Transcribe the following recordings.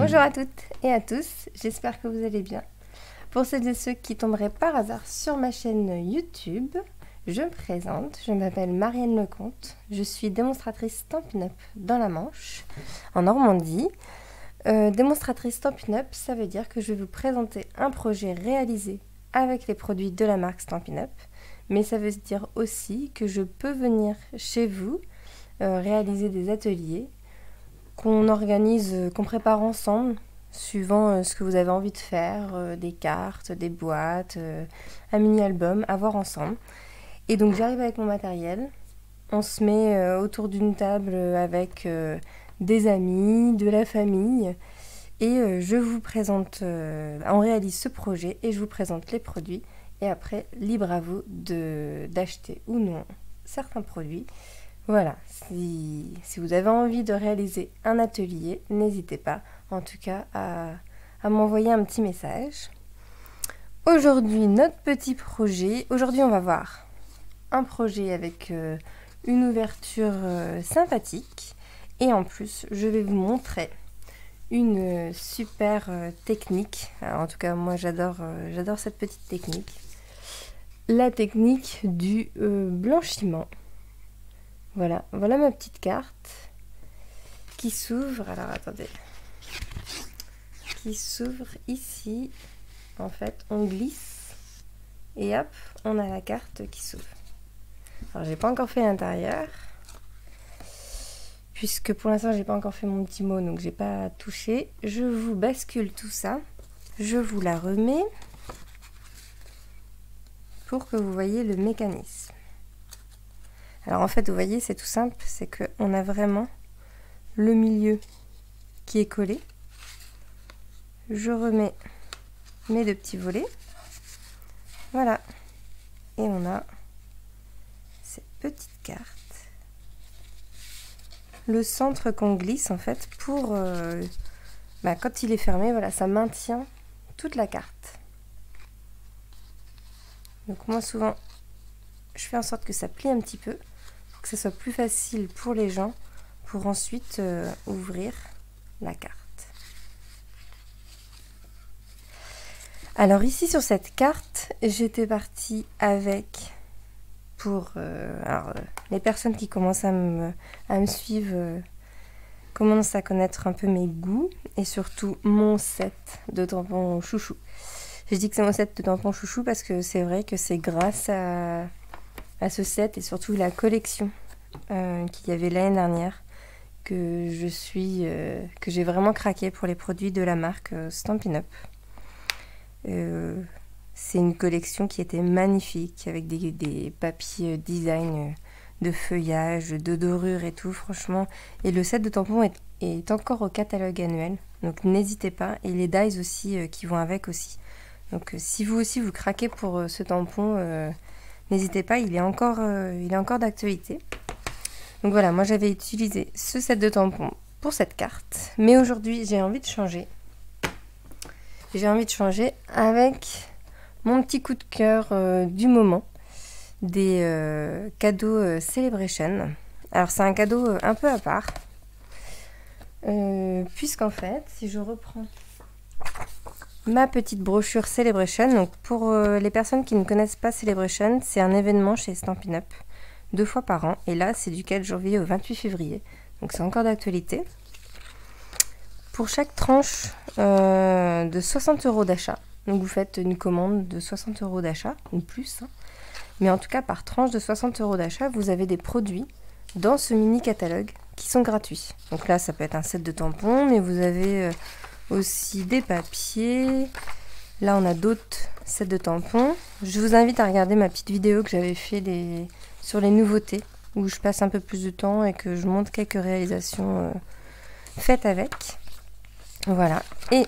Bonjour à toutes et à tous, j'espère que vous allez bien. Pour celles et ceux qui tomberaient par hasard sur ma chaîne YouTube, je me présente, je m'appelle Marianne Lecomte, je suis démonstratrice Stampin' Up dans la Manche, en Normandie. Démonstratrice Stampin' Up, ça veut dire que je vais vous présenter un projet réalisé avec les produits de la marque Stampin' Up, mais ça veut dire aussi que je peux venir chez vous réaliser des ateliers qu'on organise, qu'on prépare ensemble, suivant ce que vous avez envie de faire, des cartes, des boîtes, un mini-album à voir ensemble. Et donc j'arrive avec mon matériel, on se met autour d'une table avec des amis, de la famille, et je vous présente, on réalise ce projet et je vous présente les produits, et après, libre à vous d'acheter ou non certains produits. Voilà, si vous avez envie de réaliser un atelier, n'hésitez pas, en tout cas, à m'envoyer un petit message. Aujourd'hui, notre petit projet, aujourd'hui on va voir un projet avec une ouverture sympathique, et en plus, je vais vous montrer une super technique. Alors, en tout cas, moi j'adore cette petite technique. La technique du blanchiment. Voilà ma petite carte qui s'ouvre. Alors attendez, qui s'ouvre ici. En fait, on glisse et hop, on a la carte qui s'ouvre. Alors j'ai pas encore fait l'intérieur puisque pour l'instant j'ai pas encore fait mon petit mot, donc j'ai pas touché. Je vous bascule tout ça, je vous la remets pour que vous voyez le mécanisme. Alors en fait, vous voyez, c'est tout simple, c'est qu'on a vraiment le milieu qui est collé. Je remets mes deux petits volets. Voilà. Et on a cette petite carte. Le centre qu'on glisse en fait pour... quand il est fermé, voilà, ça maintient toute la carte. Donc moi souvent, je fais en sorte que ça plie un petit peu, pour que ça soit plus facile pour les gens, pour ensuite ouvrir la carte. Alors ici sur cette carte, j'étais partie avec, pour les personnes qui commencent à me suivre, commencent à connaître un peu mes goûts, et surtout mon set de tampons chouchou. Je dis que c'est mon set de tampons chouchou parce que c'est vrai que c'est grâce à ce set et surtout la collection qu'il y avait l'année dernière que j'ai vraiment craqué pour les produits de la marque Stampin' Up. C'est une collection qui était magnifique avec des papiers design de feuillage, de dorure et tout, franchement. Et le set de tampons est encore au catalogue annuel, donc n'hésitez pas. Et les dies aussi qui vont avec aussi. Donc si vous aussi vous craquez pour ce tampon, n'hésitez pas, il est encore d'actualité. Donc voilà, moi j'avais utilisé ce set de tampons pour cette carte, mais aujourd'hui j'ai envie de changer. J'ai envie de changer avec mon petit coup de cœur du moment, des cadeaux Celebration. Alors c'est un cadeau un peu à part, puisqu'en fait, si je reprends ma petite brochure Celebration, donc pour les personnes qui ne connaissent pas Celebration, c'est un événement chez Stampin' Up, 2 fois par an, et là c'est du 4 janvier au 28 février, donc c'est encore d'actualité. Pour chaque tranche de 60 € d'achat, donc vous faites une commande de 60 € d'achat, ou plus, hein, mais en tout cas par tranche de 60 € d'achat, vous avez des produits dans ce mini catalogue qui sont gratuits. Donc là ça peut être un set de tampons, mais vous avez aussi des papiers. Là on a d'autres sets de tampons. Je vous invite à regarder ma petite vidéo que j'avais fait sur les nouveautés, où je passe un peu plus de temps et que je montre quelques réalisations faites avec. Voilà. Et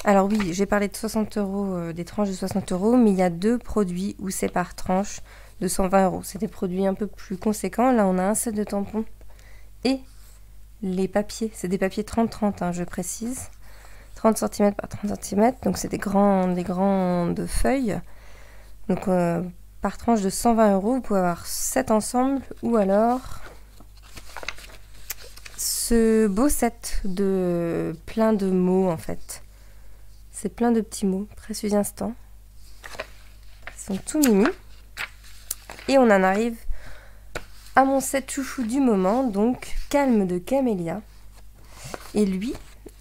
alors oui, j'ai parlé de 60 €, des tranches de 60 €, mais il y a 2 produits où c'est par tranche de 120 €. C'est des produits un peu plus conséquents. Là on a un set de tampons et les papiers, c'est des papiers 30-30, hein, je précise. 30 cm par 30 cm, donc c'est des grandes feuilles. Donc par tranche de 120 €, vous pouvez avoir 7 ensemble, ou alors ce beau set de plein de mots en fait. C'est plein de petits mots, Précieux Instants. Ils sont tout mimi. Et on en arrive à mon set chouchou du moment, donc Calme de Camélia. Et lui,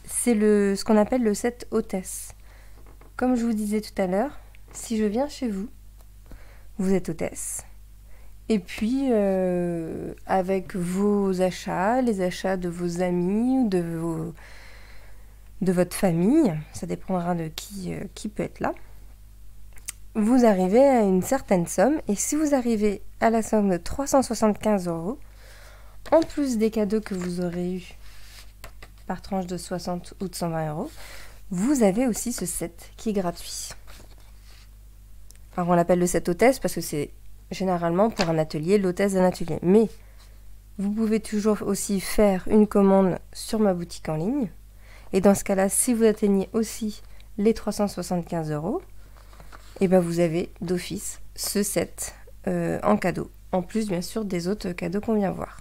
c'est ce qu'on appelle le set hôtesse. Comme je vous disais tout à l'heure, si je viens chez vous, vous êtes hôtesse. Et puis, avec vos achats, les achats de vos amis ou de votre famille, ça dépendra de qui peut être là, vous arrivez à une certaine somme. Et si vous arrivez à la somme de 375 €, en plus des cadeaux que vous aurez eu par tranche de 60 ou de 120 €, vous avez aussi ce set qui est gratuit. Alors on l'appelle le set hôtesse parce que c'est généralement pour un atelier, l'hôtesse d'un atelier. Mais vous pouvez toujours aussi faire une commande sur ma boutique en ligne. Et dans ce cas-là, si vous atteignez aussi les 375 €, et ben vous avez d'office ce set en cadeau. En plus, bien sûr, des autres cadeaux qu'on vient voir.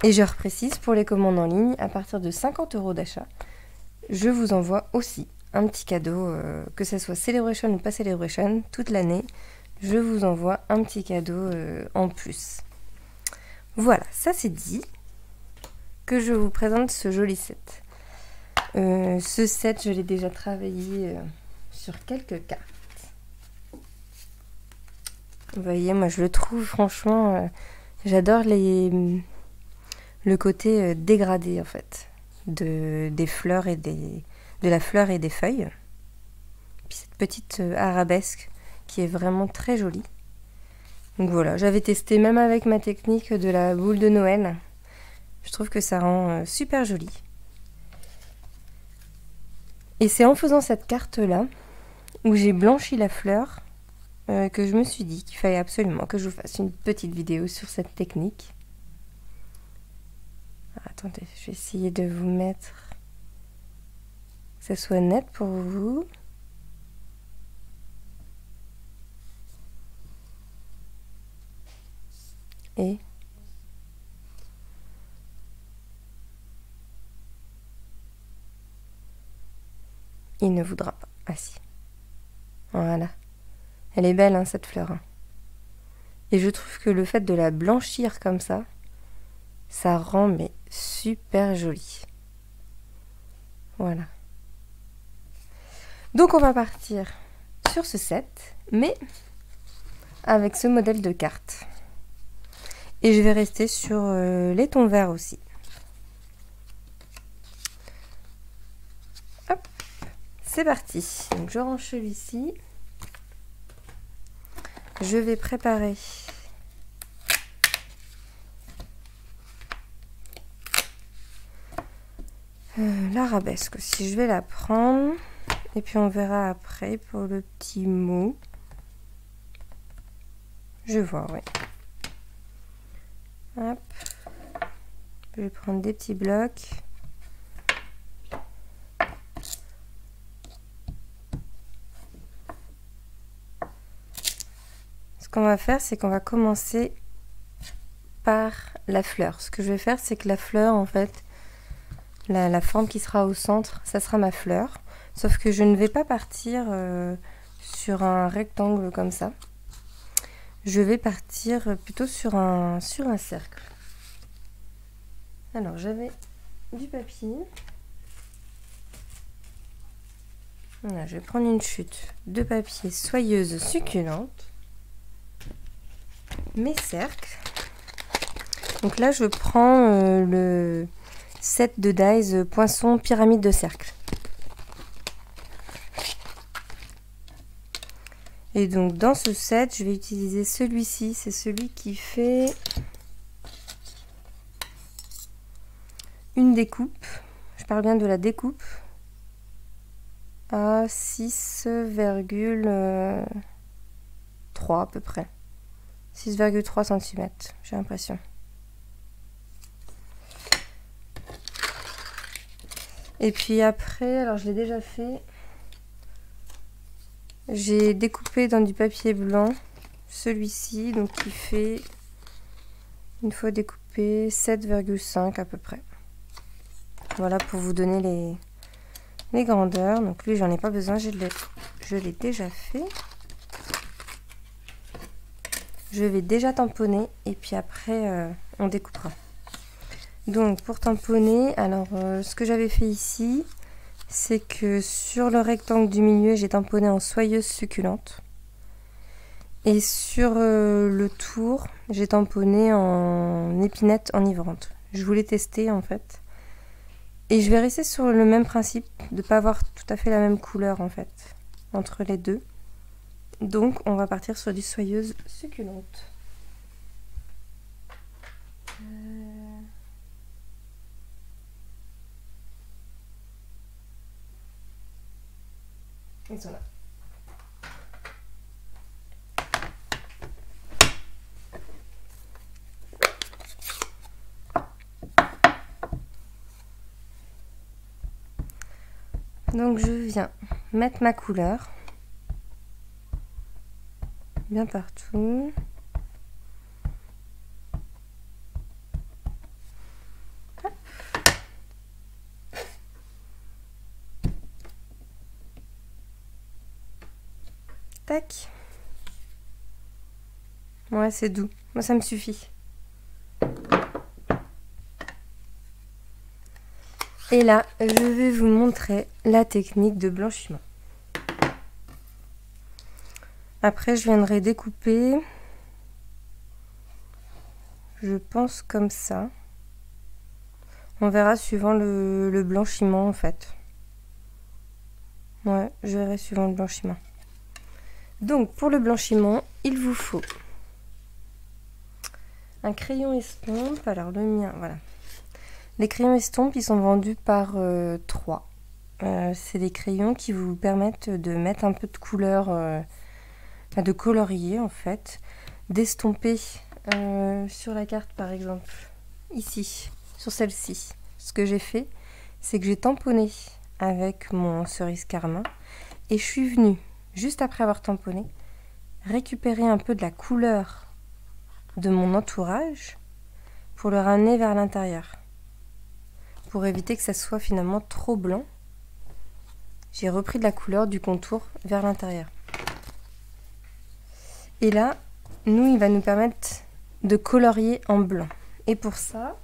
Et je reprécise, pour les commandes en ligne, à partir de 50 € d'achat, je vous envoie aussi un petit cadeau, que ce soit Celebration ou pas Celebration, toute l'année, je vous envoie un petit cadeau en plus. Voilà, ça c'est dit, que je vous présente ce joli set. Ce set, je l'ai déjà travaillé sur quelques cartes. Vous voyez, moi je le trouve franchement, j'adore le côté dégradé en fait, des fleurs et de la fleur et des feuilles. Puis cette petite arabesque qui est vraiment très jolie. Donc voilà, j'avais testé même avec ma technique de la boule de Noël. Je trouve que ça rend super joli. Et c'est en faisant cette carte-là, où j'ai blanchi la fleur, que je me suis dit qu'il fallait absolument que je vous fasse une petite vidéo sur cette technique. Attendez, je vais essayer de vous mettre que ça soit net pour vous. Et il ne voudra pas. Ah si. Voilà. Elle est belle, hein, cette fleur. Hein. Et je trouve que le fait de la blanchir comme ça rend mais super joli. Voilà. Donc on va partir sur ce set, mais avec ce modèle de carte. Et je vais rester sur les tons verts aussi. Hop, c'est parti. Donc je range celui-ci. Je vais préparer l'arabesque aussi. Je vais la prendre. Et puis on verra après pour le petit mot. Je vois, oui. Hop. Je vais prendre des petits blocs. Ce qu'on va faire, c'est qu'on va commencer par la fleur. Ce que je vais faire, c'est que la fleur, en fait, la forme qui sera au centre, ça sera ma fleur. Sauf que je ne vais pas partir sur un rectangle comme ça. Je vais partir plutôt sur un cercle. Alors, j'avais du papier. Voilà, je vais prendre une chute de papier soyeuse succulente. Mes cercles. Donc là, je prends le set de dies poinçon pyramide de cercle. Et donc dans ce set, je vais utiliser celui-ci. C'est celui qui fait une découpe. Je parle bien de la découpe à 6,3 à peu près. 6,3 cm, j'ai l'impression. Et puis après, alors je l'ai déjà fait, j'ai découpé dans du papier blanc celui-ci, donc qui fait, une fois découpé, découper 7,5 à peu près. Voilà pour vous donner les grandeurs. Donc lui, j'en ai pas besoin, je l'ai déjà fait. Je vais déjà tamponner et puis après on découpera. Donc pour tamponner, alors ce que j'avais fait ici, c'est que sur le rectangle du milieu, j'ai tamponné en soyeuse succulente. Et sur le tour, j'ai tamponné en épinette enivrante. Je voulais tester en fait. Et je vais rester sur le même principe, de ne pas avoir tout à fait la même couleur en fait, entre les deux. Donc on va partir sur du soyeuse succulente. Ils sont là. Donc je viens mettre ma couleur bien partout. Hop. Tac. Ouais, c'est doux. Moi, ça me suffit. Et là, je vais vous montrer la technique de blanchiment. Après, je viendrai découper, je pense comme ça. On verra suivant le blanchiment en fait. Ouais, je verrai suivant le blanchiment. Donc pour le blanchiment, il vous faut un crayon estompe. Alors le mien, voilà. Les crayons estampes, ils sont vendus par 3. C'est des crayons qui vous permettent de mettre un peu de couleur, de colorier en fait, d'estomper sur la carte par exemple, ici, sur celle-ci. Ce que j'ai fait, c'est que j'ai tamponné avec mon cerise carmin et je suis venue, juste après avoir tamponné, récupérer un peu de la couleur de mon entourage pour le ramener vers l'intérieur. Pour éviter que ça soit finalement trop blanc, j'ai repris de la couleur du contour vers l'intérieur. Et là, il va nous permettre de colorier en blanc. Et pour ça,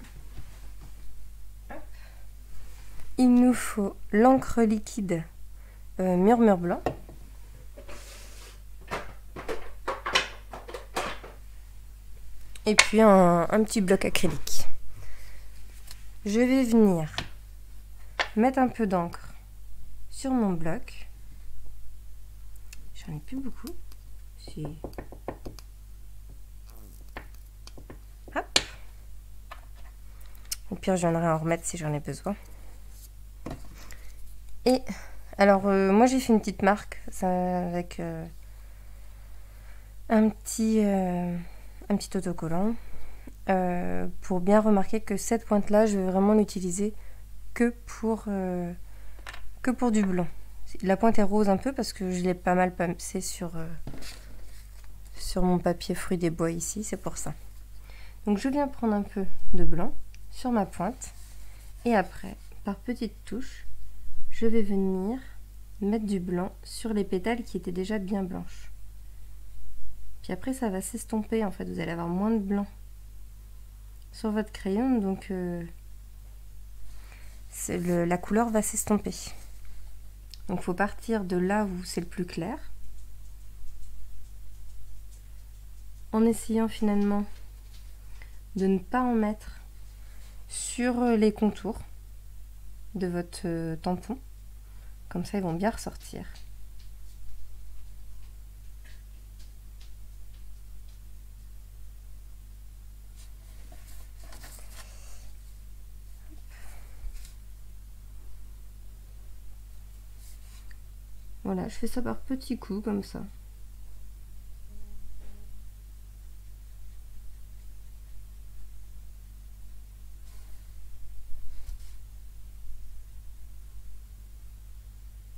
il nous faut l'encre liquide Murmure Blanc. Et puis un petit bloc acrylique. Je vais venir mettre un peu d'encre sur mon bloc. J'en ai plus beaucoup. Hop. Au pire, je viendrai en remettre si j'en ai besoin. Et alors, moi j'ai fait une petite marque ça, avec un petit autocollant pour bien remarquer que cette pointe là je vais vraiment l'utiliser que pour du blanc. La pointe est rose un peu parce que je l'ai pas mal passé sur mon papier fruit des bois ici, c'est pour ça. Donc je viens prendre un peu de blanc sur ma pointe et après par petites touches je vais venir mettre du blanc sur les pétales qui étaient déjà bien blanches. Puis après ça va s'estomper en fait, vous allez avoir moins de blanc sur votre crayon, donc la couleur va s'estomper. Donc il faut partir de là où c'est le plus clair, en essayant finalement de ne pas en mettre sur les contours de votre tampon, comme ça ils vont bien ressortir. Voilà, je fais ça par petits coups comme ça.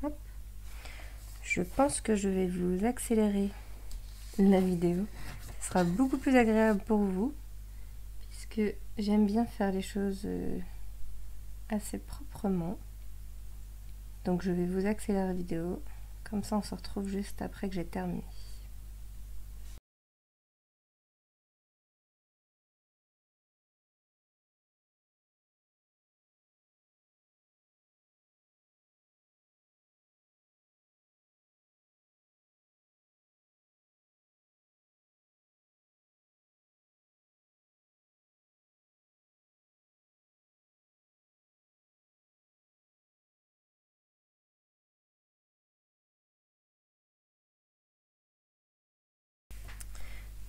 Hop. Je pense que je vais vous accélérer la vidéo. Ce sera beaucoup plus agréable pour vous, puisque j'aime bien faire les choses assez proprement. Donc je vais vous accélérer la vidéo, comme ça on se retrouve juste après que j'ai terminé.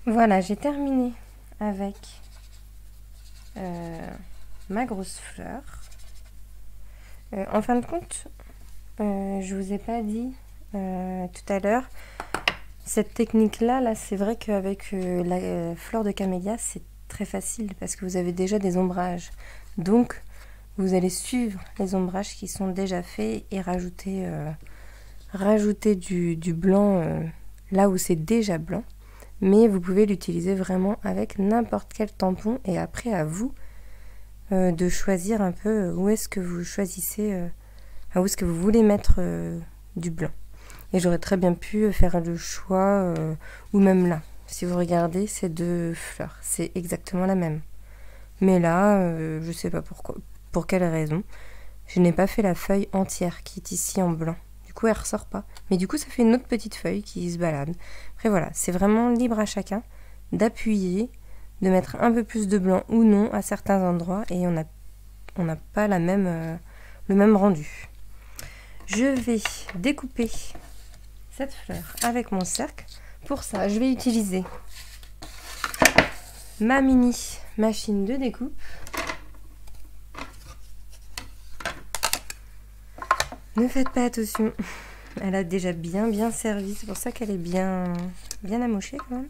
Voilà, j'ai terminé avec ma grosse fleur. En fin de compte, je vous ai pas dit tout à l'heure, cette technique-là, c'est vrai qu'avec la fleur de camélia, c'est très facile parce que vous avez déjà des ombrages. Donc, vous allez suivre les ombrages qui sont déjà faits et rajouter du blanc là où c'est déjà blanc. Mais vous pouvez l'utiliser vraiment avec n'importe quel tampon et après à vous de choisir un peu où est-ce que vous choisissez, où est-ce que vous voulez mettre du blanc. Et j'aurais très bien pu faire le choix, ou même là, si vous regardez ces deux fleurs, c'est exactement la même. Mais là, je sais pas pourquoi, pour quelle raison, je n'ai pas fait la feuille entière qui est ici en blanc. Du coup, elle ressort pas. Mais du coup, ça fait une autre petite feuille qui se balade. Après voilà, c'est vraiment libre à chacun d'appuyer, de mettre un peu plus de blanc ou non à certains endroits et on n'a pas le même rendu. Je vais découper cette fleur avec mon cercle. Pour ça, je vais utiliser ma mini machine de découpe. Ne faites pas attention, elle a déjà bien servi, c'est pour ça qu'elle est bien amochée quand même.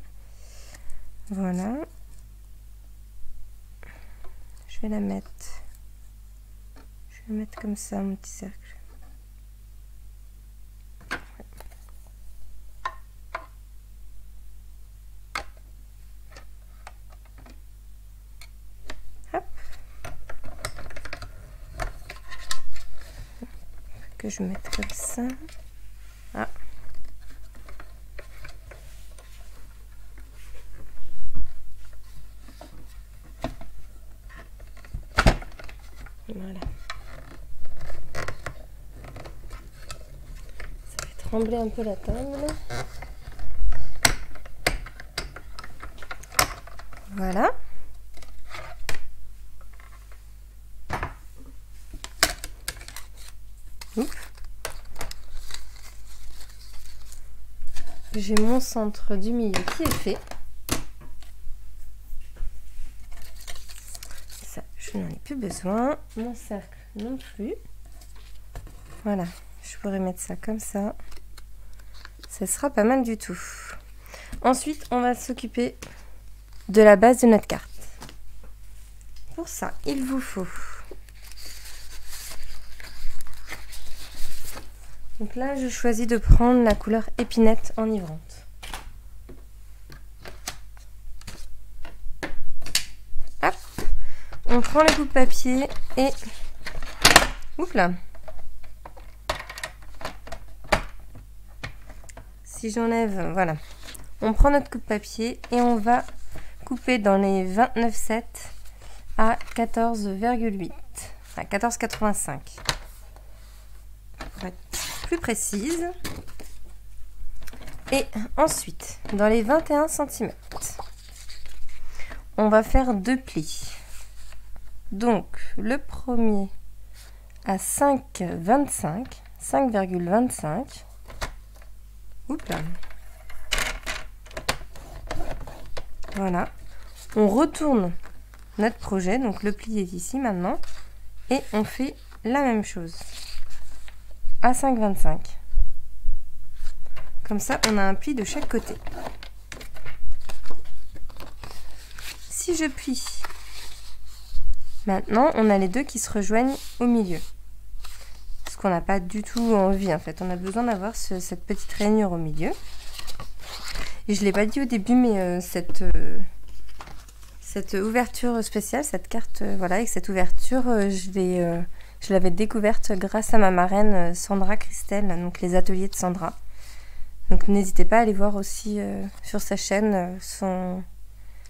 Voilà. Je vais la mettre comme ça, mon petit cercle. Hop. Que je mette comme ça. Ah. Voilà. Ça fait trembler un peu la table. Voilà. J'ai mon centre du milieu qui est fait. Ça, je n'en ai plus besoin. Mon cercle non plus. Voilà, je pourrais mettre ça comme ça. Ça sera pas mal du tout. Ensuite, on va s'occuper de la base de notre carte. Pour ça, il vous faut... Donc là, je choisis de prendre la couleur épinette enivrante. Hop, on prend le coupe papier et... Oups là. Si j'enlève, voilà. On prend notre coupe papier et on va couper dans les 29,7 à 14,8. Enfin, 14,85. Pour être plus précise. Et ensuite, dans les 21 cm, on va faire 2 plis. Donc, le premier à 5,25. 5,25. Oups là. Voilà. On retourne notre projet. Donc, le pli est ici maintenant. Et on fait la même chose. À 5,25. Comme ça, on a un pli de chaque côté. Si je plie, maintenant, on a les deux qui se rejoignent au milieu. Ce qu'on n'a pas du tout envie, en fait. On a besoin d'avoir cette petite rainure au milieu. Et je ne l'ai pas dit au début, mais cette cette ouverture spéciale, cette carte, voilà, avec cette ouverture, je l'avais découverte grâce à ma marraine Sandra Christelle, donc les ateliers de Sandra. Donc n'hésitez pas à aller voir aussi sur sa chaîne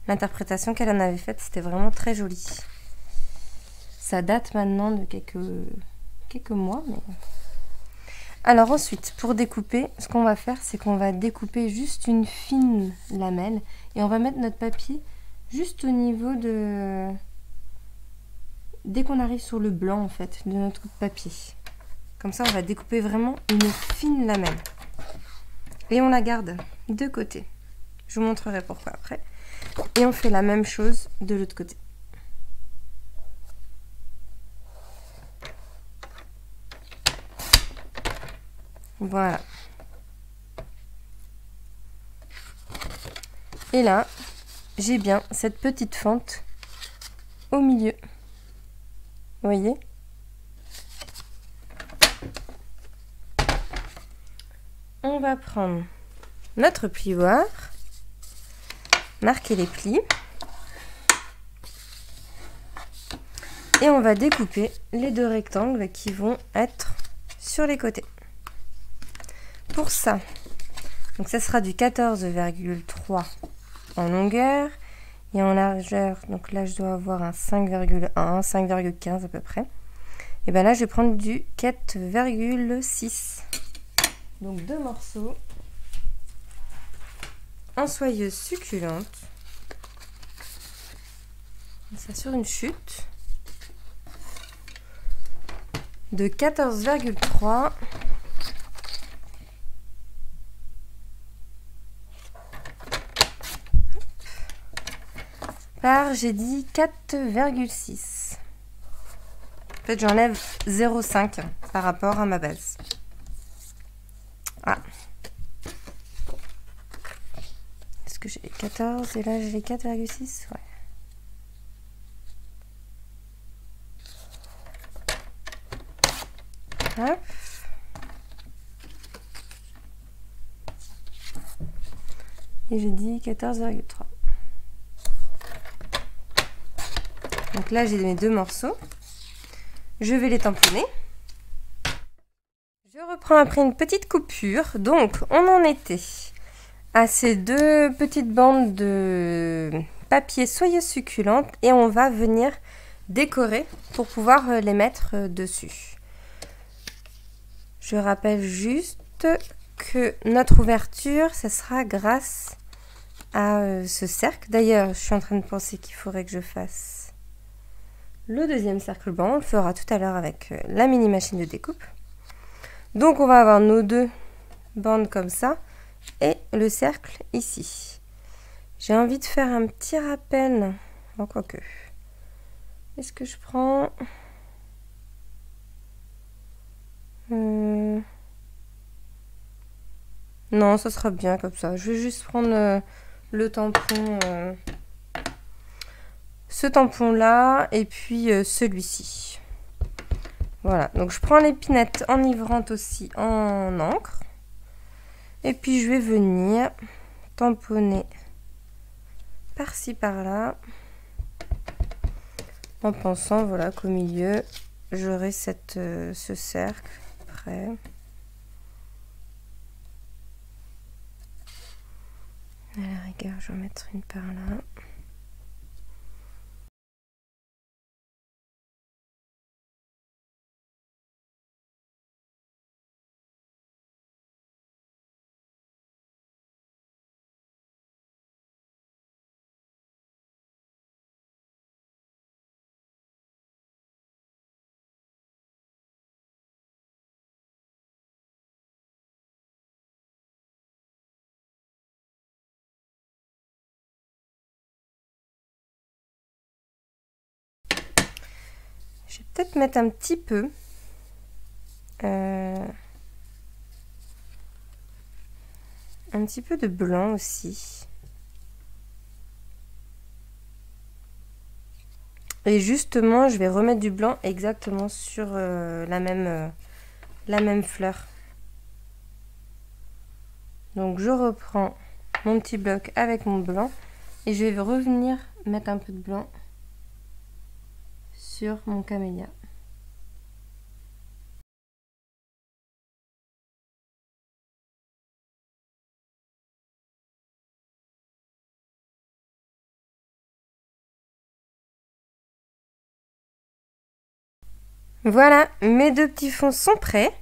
l'interprétation qu'elle en avait faite, c'était vraiment très joli. Ça date maintenant de quelques mois. Mais... Alors ensuite, pour découper, ce qu'on va faire, c'est qu'on va découper juste une fine lamelle et on va mettre notre papier juste au niveau de... Dès qu'on arrive sur le blanc en fait de notre papier. Comme ça, on va découper vraiment une fine lamelle. Et on la garde de côté. Je vous montrerai pourquoi après. Et on fait la même chose de l'autre côté. Voilà. Et là, j'ai bien cette petite fente au milieu. Vous voyez? On va prendre notre plioir, marquer les plis et on va découper les deux rectangles qui vont être sur les côtés. Pour ça, donc ça sera du 14,3 en longueur et en largeur, donc là je dois avoir un 5,1, 5,15 à peu près. Et bien là je vais prendre du 4,6. Donc 2 morceaux en soyeuse succulente. Ça sur une chute de 14,3 par, j'ai dit 4,6. En fait, j'enlève 0,5 par rapport à ma base. Ah. Est-ce que j'ai 14 et là j'ai les 4,6? Ouais. Hop. Et j'ai dit 14,3. Donc là, j'ai mes deux morceaux. Je vais les tamponner. Je reprends après une petite coupure. Donc, on en était à ces deux petites bandes de papier soyeuse succulente et on va venir décorer pour pouvoir les mettre dessus. Je rappelle juste que notre ouverture, ça sera grâce à ce cercle. D'ailleurs, je suis en train de penser qu'il faudrait que je fasse le deuxième cercle blanc. On le fera tout à l'heure avec la mini machine de découpe. Donc on va avoir nos deux bandes comme ça et le cercle ici. J'ai envie de faire un petit rappel. Oh, quoique. Est-ce que je prends... Non, ça sera bien comme ça. Je vais juste prendre le tampon... ce tampon là et puis celui-ci. Voilà, donc je prends l'épinette enivrante aussi en encre et puis je vais venir tamponner par-ci par-là en pensant voilà qu'au milieu j'aurai ce cercle prêt. À la rigueur, je vais mettre une par là. Je vais peut-être mettre un petit peu de blanc aussi. Et justement, je vais remettre du blanc exactement sur la même fleur. Donc je reprends mon petit bloc avec mon blanc Et je vais revenir mettre un peu de blanc sur mon camélia. Voilà, mes deux petits fonds sont prêts.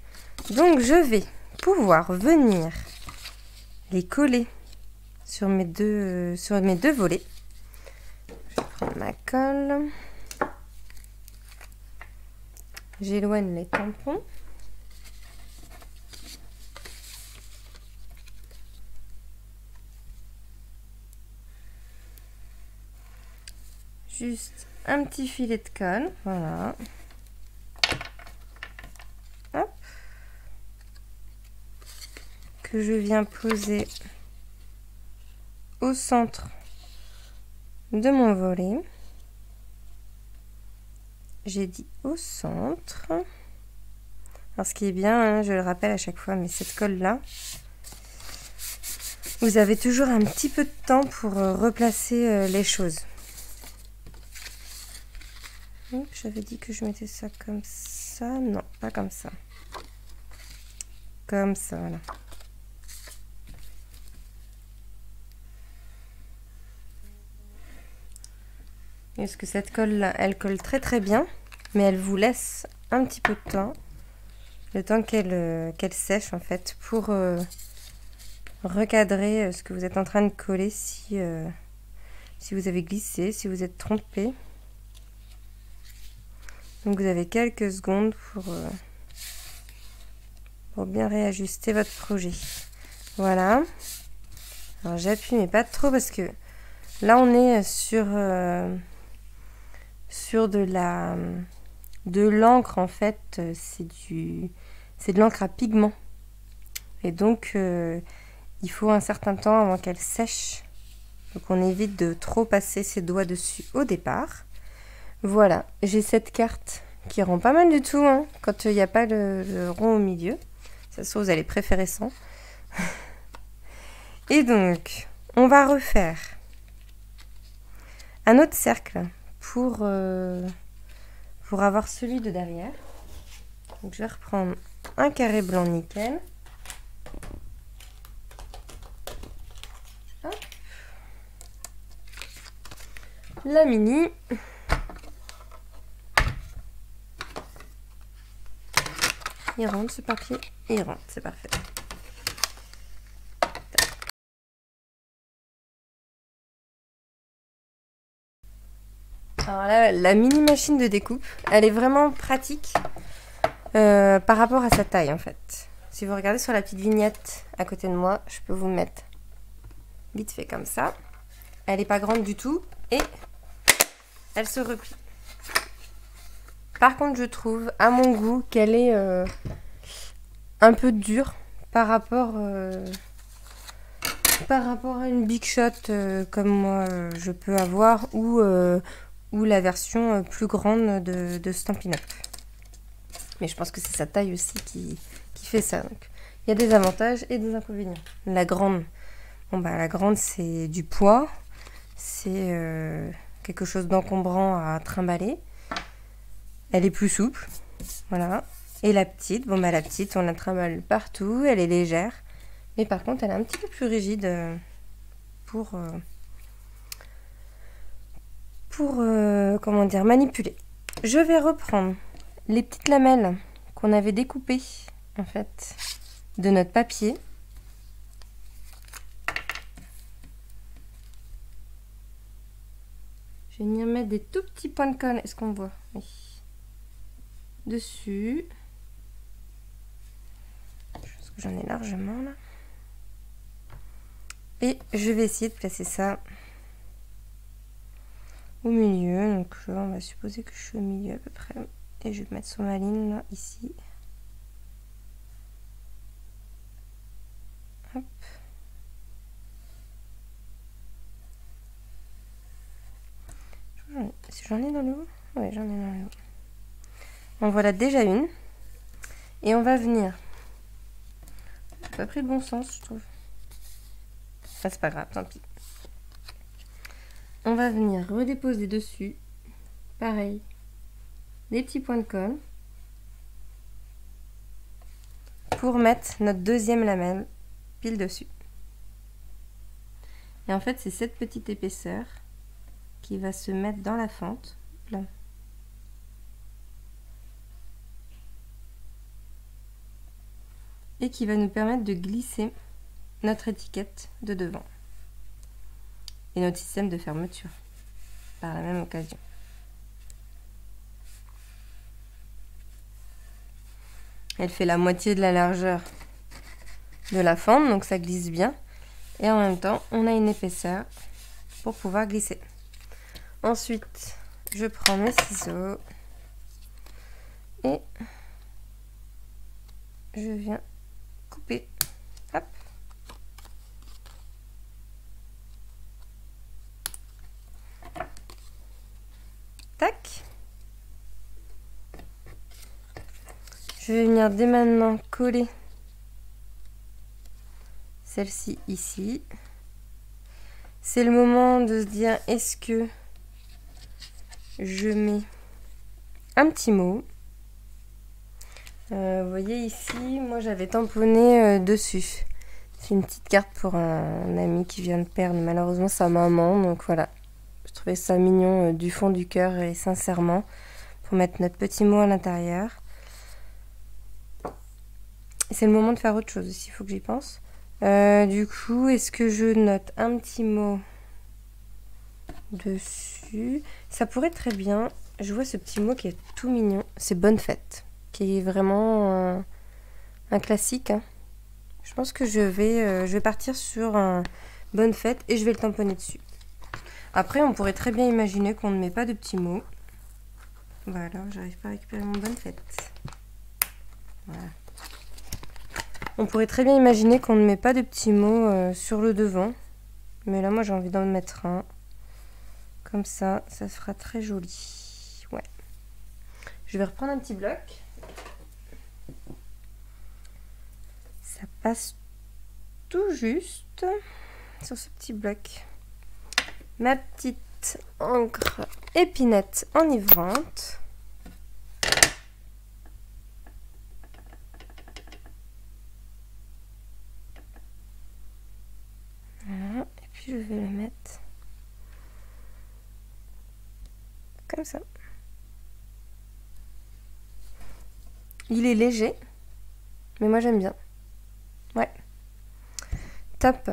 Donc je vais pouvoir venir les coller sur mes deux volets. Je vais prendre ma colle. J'éloigne les tampons. Juste un petit filet de colle, voilà. Hop. Que je viens poser au centre de mon volet. J'ai dit au centre. Alors ce qui est bien, hein, je le rappelle à chaque fois, mais cette colle là, vous avez toujours un petit peu de temps pour replacer les choses. J'avais dit que je mettais ça comme ça. Non, pas comme ça. Comme ça, voilà. Parce que cette colle là, elle colle très très bien, mais elle vous laisse un petit peu de temps, le temps qu'elle sèche en fait, pour recadrer ce que vous êtes en train de coller si vous avez glissé, si vous êtes trompé. Donc vous avez quelques secondes pour bien réajuster votre projet. Voilà. Alors j'appuie mais pas trop parce que là on est sur de l'encre en fait, c'est de l'encre à pigment. Et donc il faut un certain temps avant qu'elle sèche. Donc on évite de trop passer ses doigts dessus au départ. Voilà, j'ai cette carte qui rend pas mal du tout, hein, quand il n'y a pas le rond au milieu. Ça se trouve, vous allez préférer sans. Et donc, on va refaire un autre cercle pour avoir celui de derrière. Donc, je vais reprendre un carré blanc nickel. Hop. La mini. Il rentre ce papier, il rentre, c'est parfait. Alors là, la mini machine de découpe, elle est vraiment pratique par rapport à sa taille en fait. Si vous regardez sur la petite vignette à côté de moi, je peux vous mettre vite fait comme ça. Elle n'est pas grande du tout et elle se replie. Par contre, je trouve, à mon goût, qu'elle est un peu dure par rapport à une Big Shot comme moi je peux avoir ou la version plus grande de Stampin' Up. Mais je pense que c'est sa taille aussi qui fait ça. Donc, il y a des avantages et des inconvénients. La grande, bon bah la grande c'est du poids, c'est quelque chose d'encombrant à trimballer. Elle est plus souple, voilà. Et la petite, bon bah la petite, on la trimballe partout, elle est légère. Mais par contre, elle est un petit peu plus rigide pour comment dire, manipuler. Je vais reprendre les petites lamelles qu'on avait découpées, en fait, de notre papier. Je vais venir mettre des tout petits points de colle. Est-ce qu'on voit? Oui. Dessus. Je pense que j'en ai largement là. Et je vais essayer de placer ça au milieu. Donc là, on va supposer que je suis au milieu à peu près. Et je vais mettre sur ma ligne là, ici. Hop. J'en ai dans le haut? Oui, j'en ai dans le haut. En voilà déjà une. Et on va venir. J'ai pas pris le bon sens, je trouve. Ah, c'est pas grave, tant pis. on va venir redéposer dessus, pareil, des petits points de colle pour mettre notre deuxième lamelle pile dessus. Et en fait, c'est cette petite épaisseur qui va se mettre dans la fente, là. Et qui va nous permettre de glisser notre étiquette de devant. Et notre système de fermeture, par la même occasion. Elle fait la moitié de la largeur de la fente, donc ça glisse bien. Et en même temps, on a une épaisseur pour pouvoir glisser. Ensuite, je prends mes ciseaux et je viens couper. Hop. Tac. Je vais venir dès maintenant coller celle-ci ici. C'est le moment de se dire, est-ce que je mets un petit mot. Vous voyez ici, moi j'avais tamponné dessus. C'est une petite carte pour un ami qui vient de perdre malheureusement sa maman. Donc voilà, je trouvais ça mignon du fond du cœur et sincèrement pour mettre notre petit mot à l'intérieur. C'est le moment de faire autre chose aussi, il faut que j'y pense. Du coup, est-ce que je note un petit mot dessus? Ça pourrait très bien. Je vois ce petit mot qui est tout mignon. C'est bonne fête, qui est vraiment un classique. Hein. Je pense que je vais partir sur un bonne fête et je vais le tamponner dessus. Après, on pourrait très bien imaginer qu'on ne met pas de petits mots. Voilà, j'arrive pas à récupérer mon bonne fête. Voilà. On pourrait très bien imaginer qu'on ne met pas de petits mots sur le devant. Mais là, moi, j'ai envie d'en mettre un. Comme ça, ça sera très joli. Ouais. Je vais reprendre un petit bloc. Ça passe tout juste sur ce petit bloc. Ma petite encre épinette enivrante. Voilà. Et puis je vais le mettre comme ça. Il est léger, mais moi j'aime bien. Ouais. Top.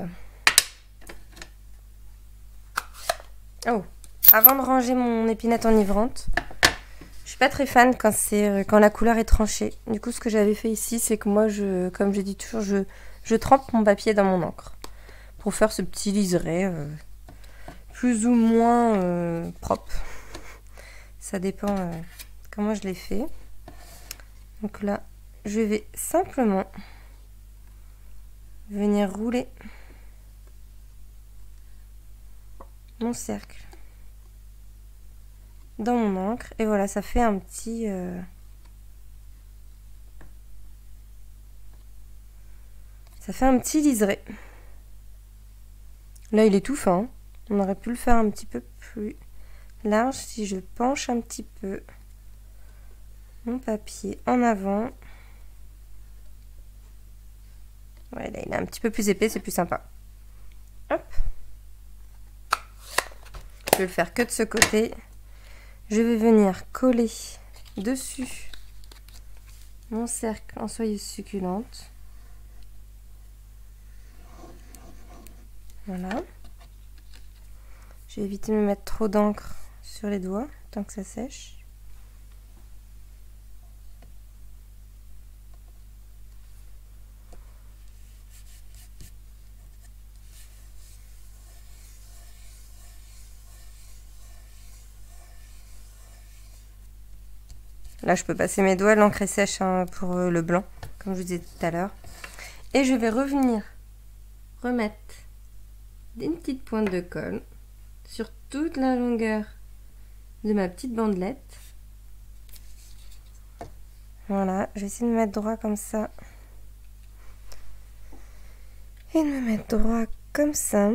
Oh, avant de ranger mon épinette enivrante, je suis pas très fan quand la couleur est tranchée. Du coup, ce que j'avais fait ici, c'est que moi, comme je dis toujours, je trempe mon papier dans mon encre pour faire ce petit liseré plus ou moins propre. Ça dépend comment je l'ai fait. Donc là, je vais simplement venir rouler mon cercle dans mon encre. Et voilà, ça fait un petit... ça fait un petit liseré. Là, il est tout fin. On aurait pu le faire un petit peu plus large si je penche un petit peu mon papier en avant. Ouais, là, il est un petit peu plus épais, c'est plus sympa. Hop. Je vais le faire que de ce côté. Je vais venir coller dessus mon cercle en soyeuse succulente. Voilà. Je vais éviter de me mettre trop d'encre sur les doigts tant que ça sèche. Là, je peux passer mes doigts, l'encre est sèche hein, pour le blanc, comme je vous disais tout à l'heure. Et je vais revenir remettre une petite pointe de colle sur toute la longueur de ma petite bandelette. Voilà, je vais essayer de me mettre droit comme ça. Et de me mettre droit comme ça.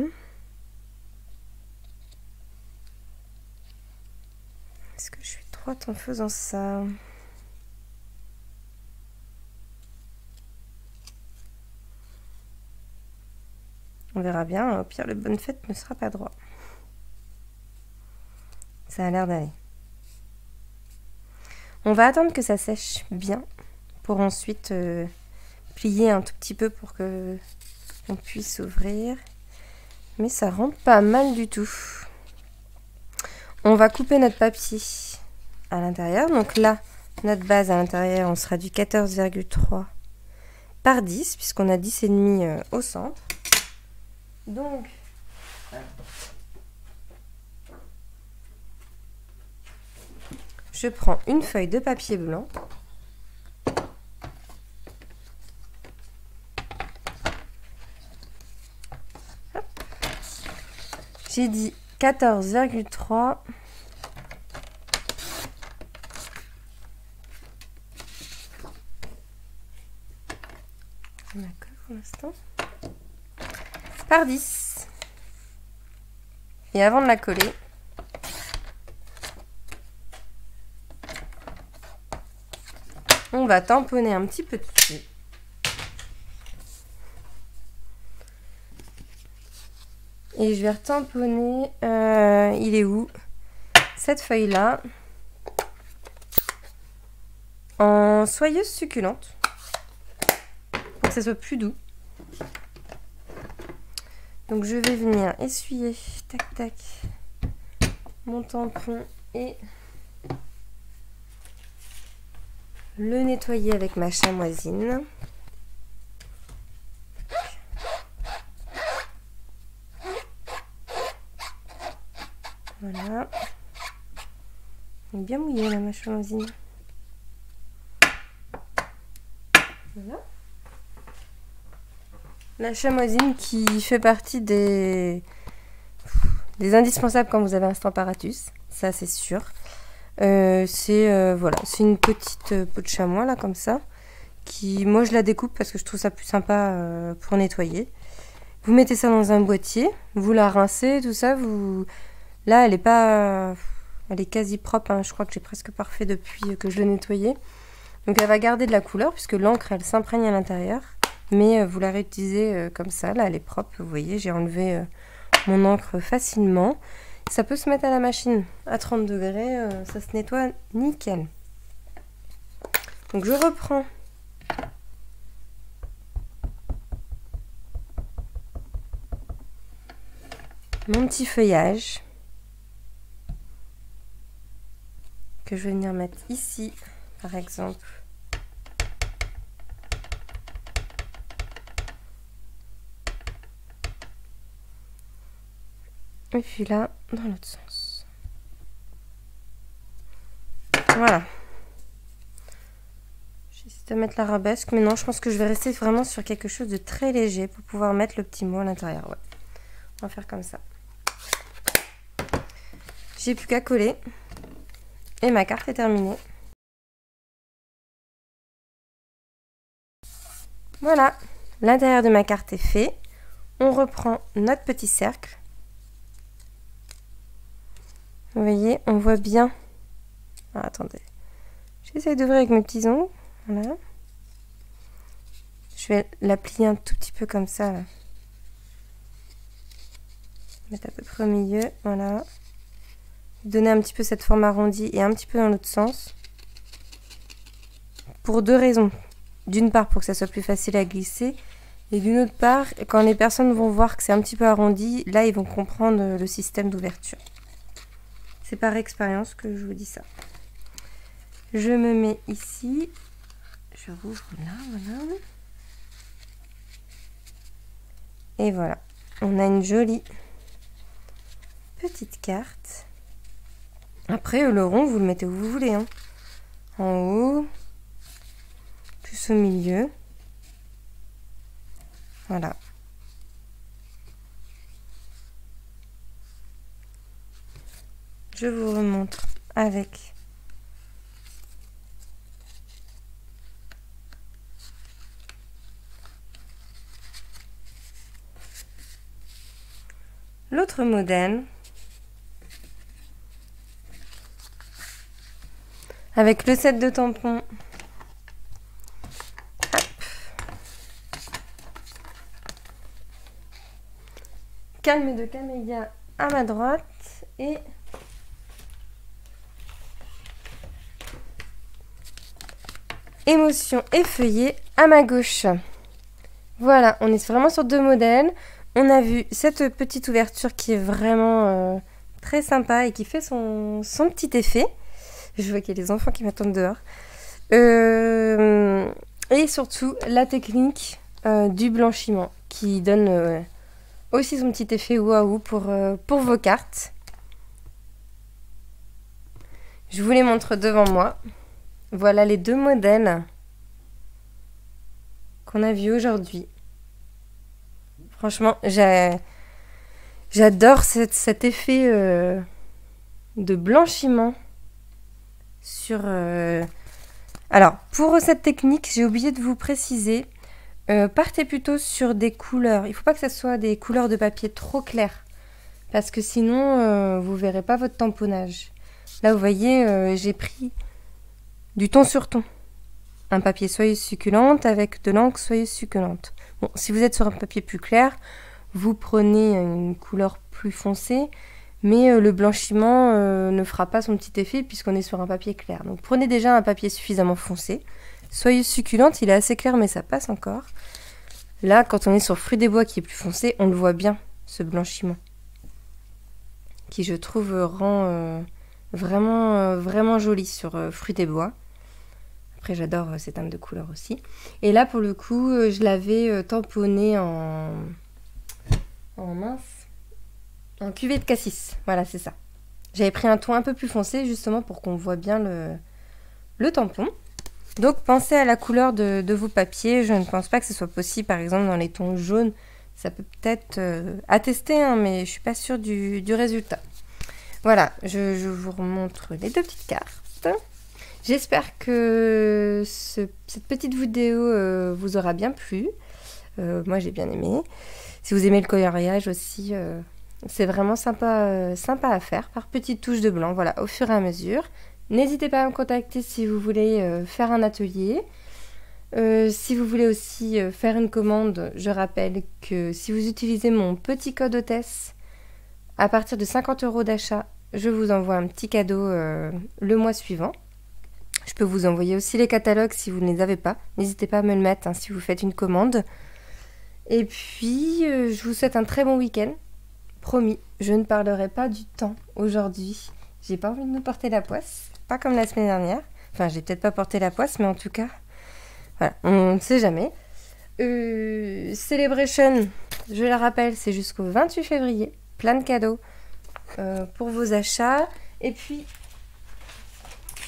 Est-ce que je suis droite en faisant ça? On verra bien, au pire le bonne fête ne sera pas droit. Ça a l'air d'aller. On va attendre que ça sèche bien pour ensuite plier un tout petit peu pour que on puisse ouvrir. Mais ça rentre pas mal du tout. On va couper notre papier à l'intérieur. Donc là, notre base à l'intérieur, on sera du 14,3 par 10, puisqu'on a 10,5 au centre. Donc, je prends une feuille de papier blanc. J'ai dit 14,3. D'accord, pour l'instant. Par 10. Et avant de la coller, on va tamponner un petit peu dessus. Et je vais retamponner, il est où? Cette feuille-là, en soyeuse succulente, pour que ça soit plus doux. Donc je vais venir essuyer, tac tac, mon tampon et le nettoyer avec ma chamoisine. Voilà. Il est bien mouillé là, ma chamoisine. Voilà. La chamoisine qui fait partie des indispensables quand vous avez un Stamparatus, ça c'est sûr. C'est voilà, c'est une petite peau de chamois là comme ça. Moi je la découpe parce que je trouve ça plus sympa pour nettoyer. Vous mettez ça dans un boîtier, vous la rincez, tout ça. Là elle est quasi propre, hein. Je crois que j'ai presque parfait depuis que je l'ai nettoyée. Donc elle va garder de la couleur puisque l'encre elle s'imprègne à l'intérieur. Mais vous la réutilisez comme ça, là elle est propre, vous voyez, j'ai enlevé mon encre facilement. Ça peut se mettre à la machine à 30 degrés, ça se nettoie nickel. Donc je reprends mon petit feuillage que je vais venir mettre ici, par exemple. Et puis là, dans l'autre sens. Voilà. J'hésite à mettre l'arabesque, mais non, je pense que je vais rester vraiment sur quelque chose de très léger pour pouvoir mettre le petit mot à l'intérieur. Ouais. On va faire comme ça. J'ai plus qu'à coller. Et ma carte est terminée. Voilà, l'intérieur de ma carte est fait. On reprend notre petit cercle. Vous voyez, on voit bien. Ah, attendez. J'essaie d'ouvrir avec mes petits ongles. Voilà. Je vais la plier un tout petit peu comme ça. Là. Mettre à peu près au milieu. Voilà. Donner un petit peu cette forme arrondie et un petit peu dans l'autre sens. Pour deux raisons. D'une part, pour que ça soit plus facile à glisser. Et d'une autre part, quand les personnes vont voir que c'est un petit peu arrondi, là, ils vont comprendre le système d'ouverture. C'est par expérience que je vous dis ça. Je me mets ici. Je rouvre là, voilà. Et voilà. On a une jolie petite carte. Après, le rond, vous le mettez où vous voulez. Hein. En haut. Plus au milieu. Voilà. Je vous remontre avec l'autre modèle. avec le set de tampons. Hop. Calme de camélia à ma droite et émotion effeuillée à ma gauche. Voilà, on est vraiment sur 2 modèles. On a vu cette petite ouverture qui est vraiment très sympa et qui fait son petit effet. Je vois qu'il y a les enfants qui m'attendent dehors. Et surtout, la technique du blanchiment qui donne aussi son petit effet waouh pour vos cartes. Je vous les montre devant moi. Voilà les 2 modèles qu'on a vus aujourd'hui. Franchement, j'adore cet effet de blanchiment sur... Alors, pour cette technique, j'ai oublié de vous préciser, partez plutôt sur des couleurs. Il ne faut pas que ce soit des couleurs de papier trop claires, parce que sinon, vous ne verrez pas votre tamponnage. Là, vous voyez, j'ai pris du ton sur ton. Un papier soyeuse succulente avec de l'encre soyeuse succulente. Bon, si vous êtes sur un papier plus clair, vous prenez une couleur plus foncée, mais le blanchiment ne fera pas son petit effet puisqu'on est sur un papier clair. Donc prenez déjà un papier suffisamment foncé. Soyeuse succulente, il est assez clair mais ça passe encore. Là, quand on est sur fruits des bois qui est plus foncé, on le voit bien, ce blanchiment. Qui, je trouve, rend vraiment joli sur fruits des bois. Après, j'adore ces teintes de couleur aussi. Et là, pour le coup, je l'avais tamponné en cuvée de cassis. Voilà, c'est ça. J'avais pris un ton un peu plus foncé, justement, pour qu'on voit bien le tampon. Donc, pensez à la couleur de vos papiers. Je ne pense pas que ce soit possible, par exemple, dans les tons jaunes. Ça peut peut-être attester, hein, mais je ne suis pas sûre du résultat. Voilà, je vous remontre les 2 petites cartes. J'espère que cette petite vidéo vous aura bien plu. Moi, j'ai bien aimé. Si vous aimez le coloriage aussi, c'est vraiment sympa à faire par petites touches de blanc, voilà, au fur et à mesure. N'hésitez pas à me contacter si vous voulez faire un atelier. Si vous voulez aussi faire une commande, je rappelle que si vous utilisez mon petit code hôtesse, à partir de 50 € d'achat, je vous envoie un petit cadeau le mois suivant. Je peux vous envoyer aussi les catalogues si vous ne les avez pas. N'hésitez pas à me le mettre hein, si vous faites une commande. Et puis, je vous souhaite un très bon week-end. Promis, je ne parlerai pas du temps aujourd'hui. J'ai pas envie de nous porter la poisse. Pas comme la semaine dernière. Enfin, j'ai peut-être pas porté la poisse, mais en tout cas, voilà, on ne sait jamais. Celebration, je le rappelle, c'est jusqu'au 28 février. Plein de cadeaux pour vos achats. Et puis...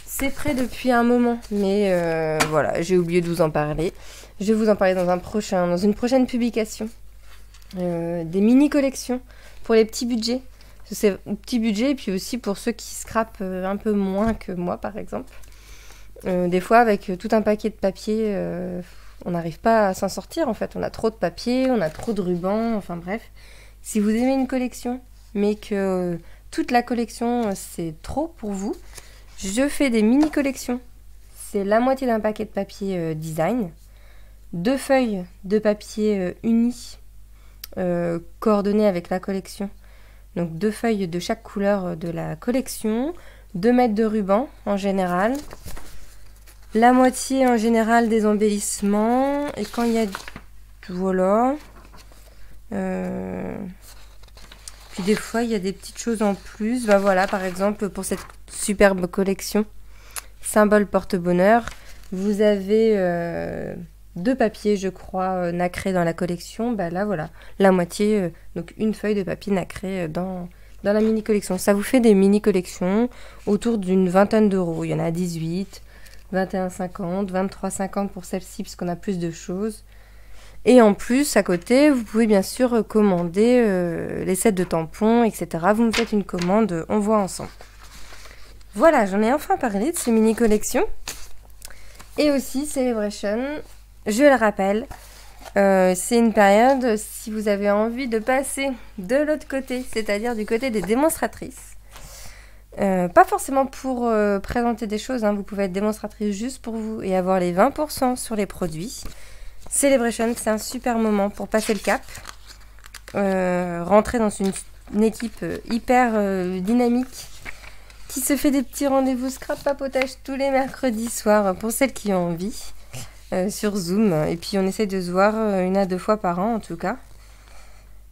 c'est prêt depuis un moment, mais voilà, j'ai oublié de vous en parler. Je vais vous en parler dans une prochaine publication. Des mini-collections pour les petits budgets. C'est un petit budget et puis aussi pour ceux qui scrapent un peu moins que moi, par exemple. Des fois, avec tout un paquet de papier, on n'arrive pas à s'en sortir, en fait. On a trop de papier, on a trop de rubans, enfin bref. Si vous aimez une collection, mais que toute la collection, c'est trop pour vous, je fais des mini-collections. C'est la moitié d'un paquet de papier design. 2 feuilles de papier uni coordonnées avec la collection. Donc 2 feuilles de chaque couleur de la collection. 2 mètres de ruban en général. La moitié en général des embellissements. Et quand il y a... voilà. Puis des fois, il y a des petites choses en plus. Ben voilà, par exemple, pour cette superbe collection Symbole porte-bonheur, vous avez 2 papiers, je crois, nacrés dans la collection. Ben là, voilà, la moitié, donc une feuille de papier nacré dans la mini-collection. Ça vous fait des mini-collections autour d'une vingtaine d'euros. Il y en a 18, 21,50, 23,50 pour celle-ci, puisqu'on a plus de choses. Et en plus, à côté, vous pouvez bien sûr commander les sets de tampons, etc. Vous me faites une commande, on voit ensemble. Voilà, j'en ai enfin parlé de ces mini-collections. Et aussi, Celebration, je le rappelle, c'est une période, si vous avez envie de passer de l'autre côté, c'est-à-dire du côté des démonstratrices, Pas forcément pour présenter des choses, hein. Vous pouvez être démonstratrice juste pour vous et avoir les 20% sur les produits. Celebration, c'est un super moment pour passer le cap, rentrer dans une équipe hyper dynamique qui se fait des petits rendez-vous scrap papotage tous les mercredis soirs pour celles qui ont envie sur Zoom. Et puis on essaie de se voir 1 à 2 fois par an en tout cas.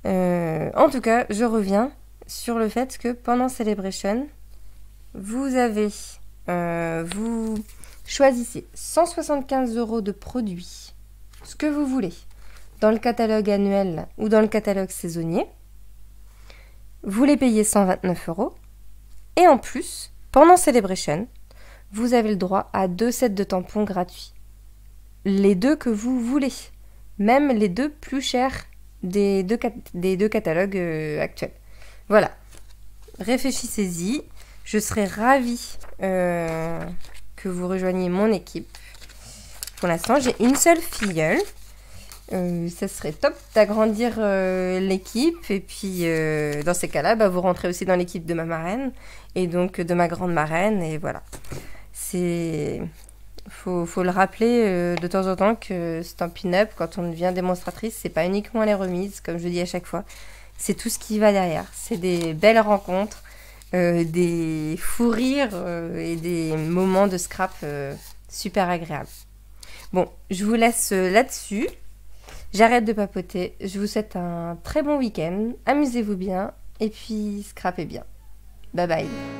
En tout cas, je reviens sur le fait que pendant Celebration, vous choisissez 175 € de produits, ce que vous voulez, dans le catalogue annuel ou dans le catalogue saisonnier. Vous les payez 129 € et en plus, pendant Celebration, vous avez le droit à 2 sets de tampons gratuits. Les 2 que vous voulez, même les 2 plus chers des deux catalogues actuels. Voilà, réfléchissez-y. Je serais ravie que vous rejoigniez mon équipe. Pour l'instant, j'ai une seule filleule. Ça serait top d'agrandir l'équipe. Et puis, dans ces cas-là, vous rentrez aussi dans l'équipe de ma marraine. Et donc, de ma grande marraine. Et voilà. Faut le rappeler de temps en temps que Stampin' Up, quand on devient démonstratrice, c'est pas uniquement les remises, comme je dis à chaque fois. C'est tout ce qui va derrière. C'est des belles rencontres. Des fous rires et des moments de scrap super agréables. Bon, je vous laisse là-dessus. J'arrête de papoter. Je vous souhaite un très bon week-end. Amusez-vous bien et puis scrapez bien. Bye bye.